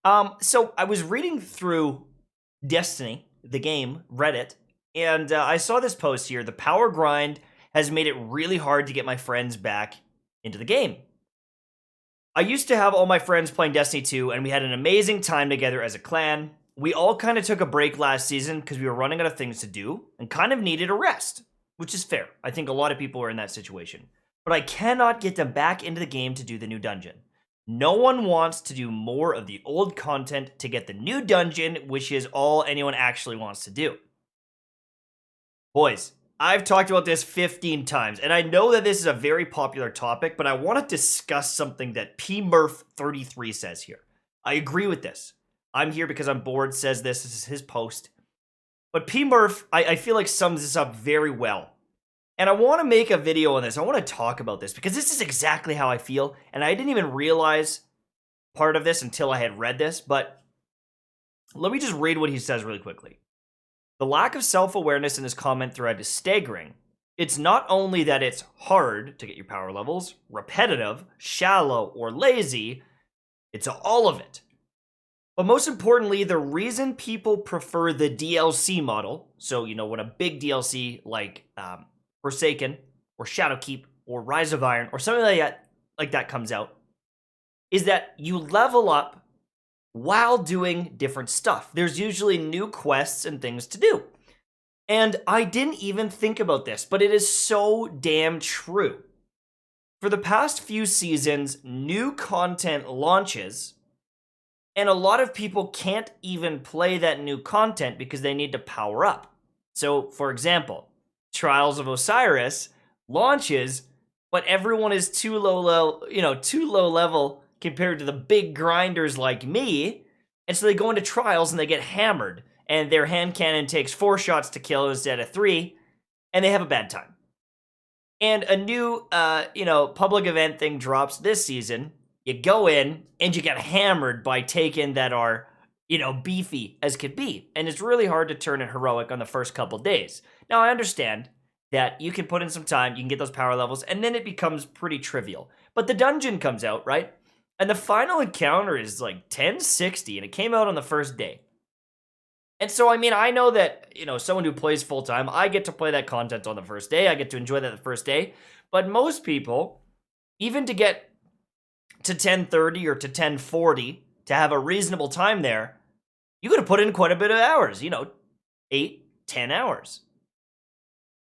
So I was reading through Destiny, the game, Reddit, and I saw this post here. The power grind has made it really hard to get my friends back into the game. I used to have all my friends playing Destiny 2, and we had an amazing time together as a clan. We all kind of took a break last season because we were running out of things to do and kind of needed a rest, which is fair. I think a lot of people are in that situation. But I cannot get them back into the game to do the new dungeon. No one wants to do more of the old content to get the new dungeon, which is all anyone actually wants to do. Boys, I've talked about this 15 times, and I know that this is a very popular topic, but I want to discuss something that PMurph33 says here. I agree with this. I'm here because I'm bored, says this. This is his post. But PMurph, I feel like sums this up very well. And I want to make a video on this. I want to talk about this because this is exactly how I feel, and I didn't even realize part of this until I had read this, but let me just read what he says really quickly. The lack of self-awareness in this comment thread is staggering. It's not only that it's hard to get your power levels, repetitive, shallow, or lazy, it's all of it. But most importantly, the reason people prefer the DLC model, so, when a big DLC like Forsaken, or Shadowkeep, or Rise of Iron, or something like that comes out, is that you level up while doing different stuff. There's usually new quests and things to do. And I didn't even think about this, but it is so damn true. For the past few seasons, new content launches, and a lot of people can't even play that new content because they need to power up. So, for example, Trials of Osiris launches, but everyone is too low level compared to the big grinders like me, and so they go into Trials and they get hammered, and their hand cannon takes 4 shots to kill instead of 3, and they have a bad time. And a new, public event thing drops this season. You go in, and you get hammered by Taken that are, beefy as could be. And it's really hard to turn it heroic on the first couple days. Now, I understand that you can put in some time, you can get those power levels, and then it becomes pretty trivial. But the dungeon comes out, right? And the final encounter is like 1060, and it came out on the first day. And so, I know that, someone who plays full-time, I get to play that content on the first day. I get to enjoy that the first day. But most people, even to get to 1030 or to 1040, to have a reasonable time there, you got to put in quite a bit of hours, 8, 10 hours.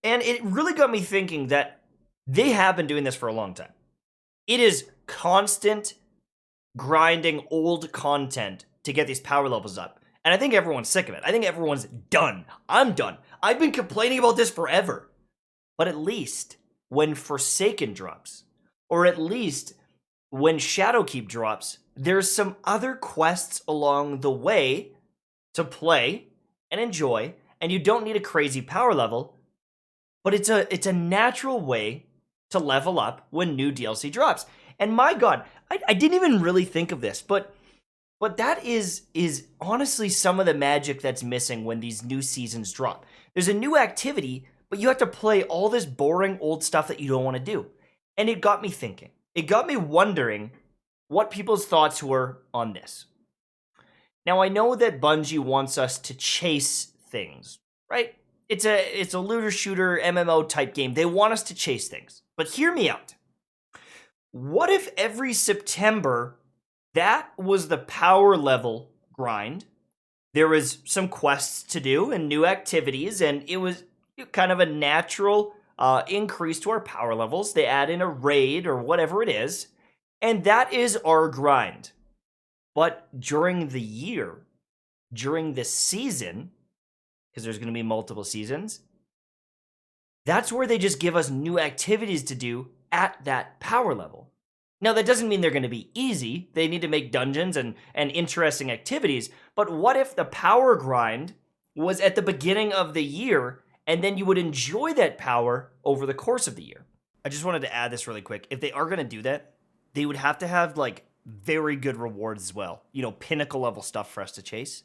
And it really got me thinking that they have been doing this for a long time. It is constant grinding old content to get these power levels up. And I think everyone's sick of it. I think everyone's done. I'm done. I've been complaining about this forever. But at least when Forsaken drops, or at least when Shadowkeep drops, there's some other quests along the way to play and enjoy, and you don't need a crazy power level, but it's a natural way to level up when new DLC drops. And my God, I didn't even really think of this, but that is honestly some of the magic that's missing when these new seasons drop. There's a new activity, but you have to play all this boring old stuff that you don't want to do. And it got me thinking. It got me wondering what people's thoughts were on this. Now, I know that Bungie wants us to chase things, right? It's a looter shooter MMO type game. They want us to chase things. But hear me out. What if every September that was the power level grind? There was some quests to do and new activities, and it was kind of a natural increase to our power levels. They add in a raid or whatever it is, and that is our grind. But during the year, during the season, because there's going to be multiple seasons, that's where they just give us new activities to do at that power level. Now, that doesn't mean they're going to be easy. They need to make dungeons and interesting activities. But what if the power grind was at the beginning of the year, and then you would enjoy that power over the course of the year? I just wanted to add this really quick. If they are going to do that, they would have to have, very good rewards as well. Pinnacle level stuff for us to chase.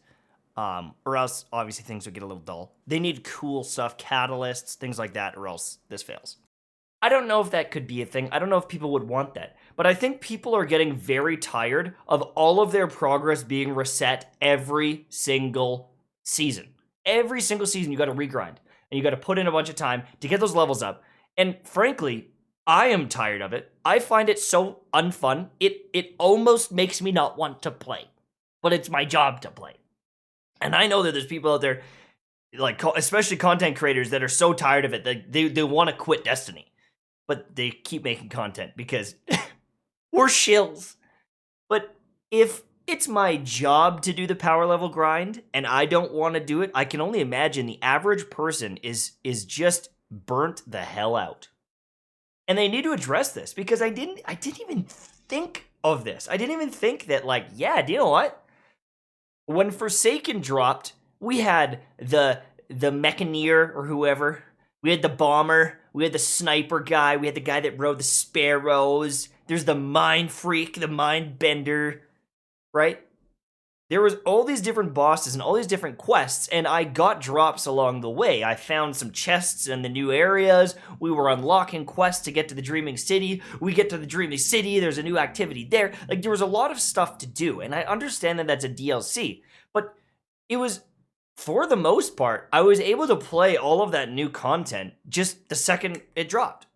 Or else, obviously, things would get a little dull. They need cool stuff, catalysts, things like that, or else this fails. I don't know if that could be a thing. I don't know if people would want that. but I think people are getting very tired of all of their progress being reset every single season. Every single season, you got to regrind and you got to put in a bunch of time to get those levels up. And frankly, I am tired of it. I find it so unfun. It almost makes me not want to play, but it's my job to play. And I know that there's people out there, like especially content creators, that are so tired of it that they want to quit Destiny, but they keep making content because we're shills. But if it's my job to do the power level grind and I don't want to do it, I can only imagine the average person is just burnt the hell out. And they need to address this because I didn't even think of this. I didn't even think that, like, yeah, do you know what? When Forsaken dropped, we had the Mechanier or whoever. We had the Bomber. We had the Sniper guy. We had the guy that rode the Sparrows. There's the Mind Freak, the Mind Bender, right? There was all these different bosses and all these different quests, and I got drops along the way. I found some chests in the new areas. We were unlocking quests to get to the Dreaming City. We get to the Dreaming City, there's a new activity there. Like, there was a lot of stuff to do, and I understand that that's a DLC, but it was, for the most part, I was able to play all of that new content just the second it dropped.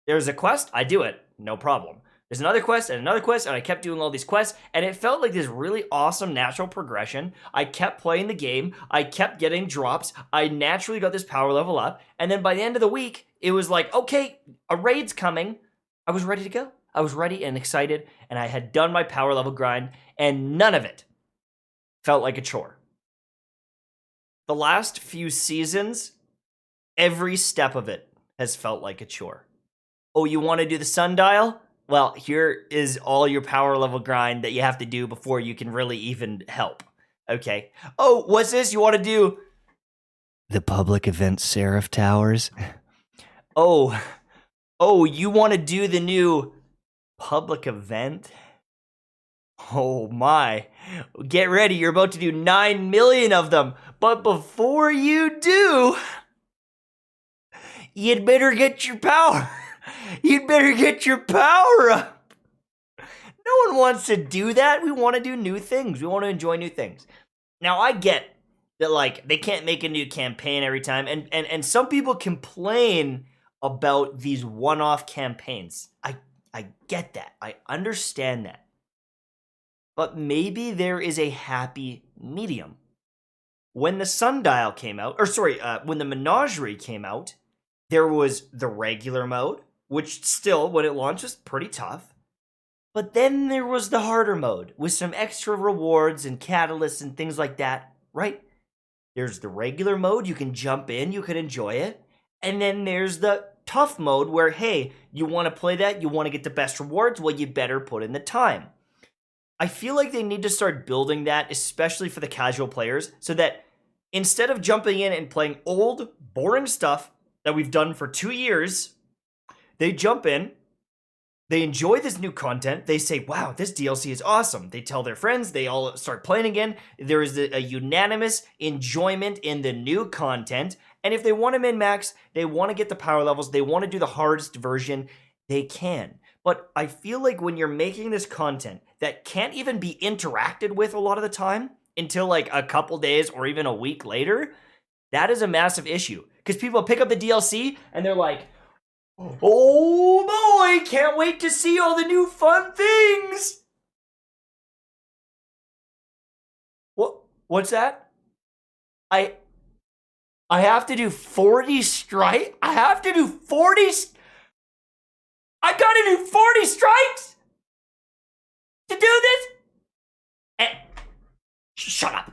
There's a quest, I do it, no problem. There's another quest, and I kept doing all these quests, and it felt like this really awesome natural progression. I kept playing the game, I kept getting drops, I naturally got this power level up, and then by the end of the week, it was like, okay, a raid's coming. I was ready to go. I was ready and excited, and I had done my power level grind, and none of it felt like a chore. The last few seasons, every step of it has felt like a chore. Oh, you want to do the sundial? Well, here is all your power level grind that you have to do before you can really even help. Okay. Oh, what's this? You want to do the public event Seraph Towers? Oh, you want to do the new public event? Oh my. Get ready. You're about to do 9 million of them. But before you do, you'd better get your power. You'd better get your power up. No one wants to do that. We want to do new things. We want to enjoy new things. Now, I get that, like, they can't make a new campaign every time. And some people complain about these one-off campaigns. I get that. I understand that. But maybe there is a happy medium. When the Sundial came out, when the Menagerie came out, there was the regular mode, which still, when it launched, was pretty tough. But then there was the harder mode, with some extra rewards and catalysts and things like that, right? There's the regular mode, you can jump in, you can enjoy it. And then there's the tough mode where, hey, you want to play that, you want to get the best rewards, well, you better put in the time. I feel like they need to start building that, especially for the casual players, so that instead of jumping in and playing old, boring stuff that we've done for 2 years, they jump in, they enjoy this new content, they say, wow, this DLC is awesome. They tell their friends, they all start playing again. There is a unanimous enjoyment in the new content, and if they want to min-max, they want to get the power levels, they want to do the hardest version, they can. But I feel like when you're making this content that can't even be interacted with a lot of the time until like a couple days or even a week later, that is a massive issue. Because people pick up the DLC and they're like, oh boy, can't wait to see all the new fun things. What's that? I have to do 40 strikes? I have to do 40? I gotta do 40 strikes to do this? Shut up.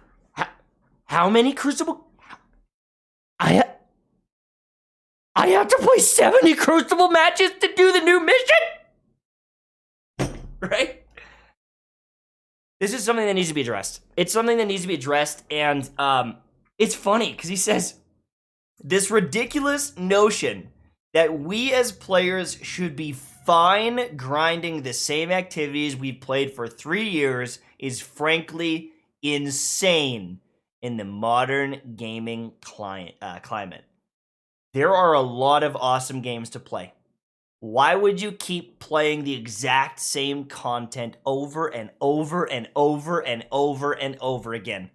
How many Crucible? I have to play 70 Crucible matches to do the new mission? Right? This is something that needs to be addressed. It's something that needs to be addressed, and it's funny, because he says, this ridiculous notion that we as players should be fine grinding the same activities we've played for 3 years is frankly insane in the modern gaming climate. There are a lot of awesome games to play. Why would you keep playing the exact same content over and over and over and over and over again?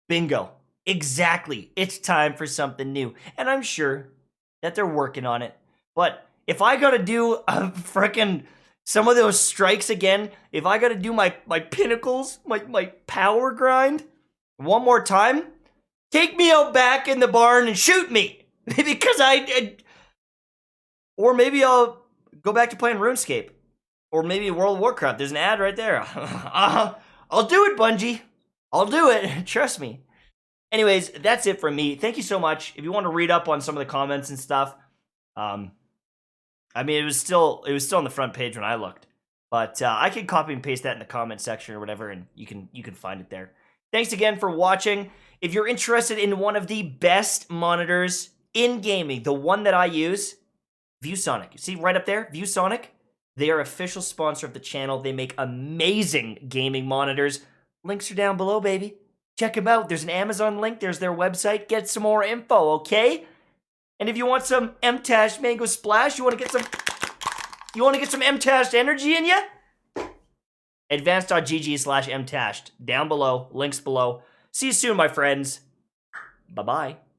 Bingo. Exactly. It's time for something new. And I'm sure that they're working on it. But if I gotta do a frickin' some of those strikes again, if I gotta do my pinnacles, my power grind one more time, take me out back in the barn and shoot me. Because or maybe I'll go back to playing RuneScape. Or maybe World of Warcraft. There's an ad right there. I'll do it, Bungie. I'll do it. Trust me. Anyways, that's it from me. Thank you so much. If you want to read up on some of the comments and stuff, I mean, it was still on the front page when I looked, but I can copy and paste that in the comment section or whatever, and you can find it there. Thanks again for watching. If you're interested in one of the best monitors in gaming, the one that I use, ViewSonic. You see right up there, ViewSonic. They are official sponsor of the channel. They make amazing gaming monitors. Links are down below, baby. Check them out. There's an Amazon link. There's their website. Get some more info, okay? And if you want some MTash Mango Splash, you want to get some MTashed energy in you? Advanced.gg/MTashed. Down below. Links below. See you soon, my friends. Bye-bye.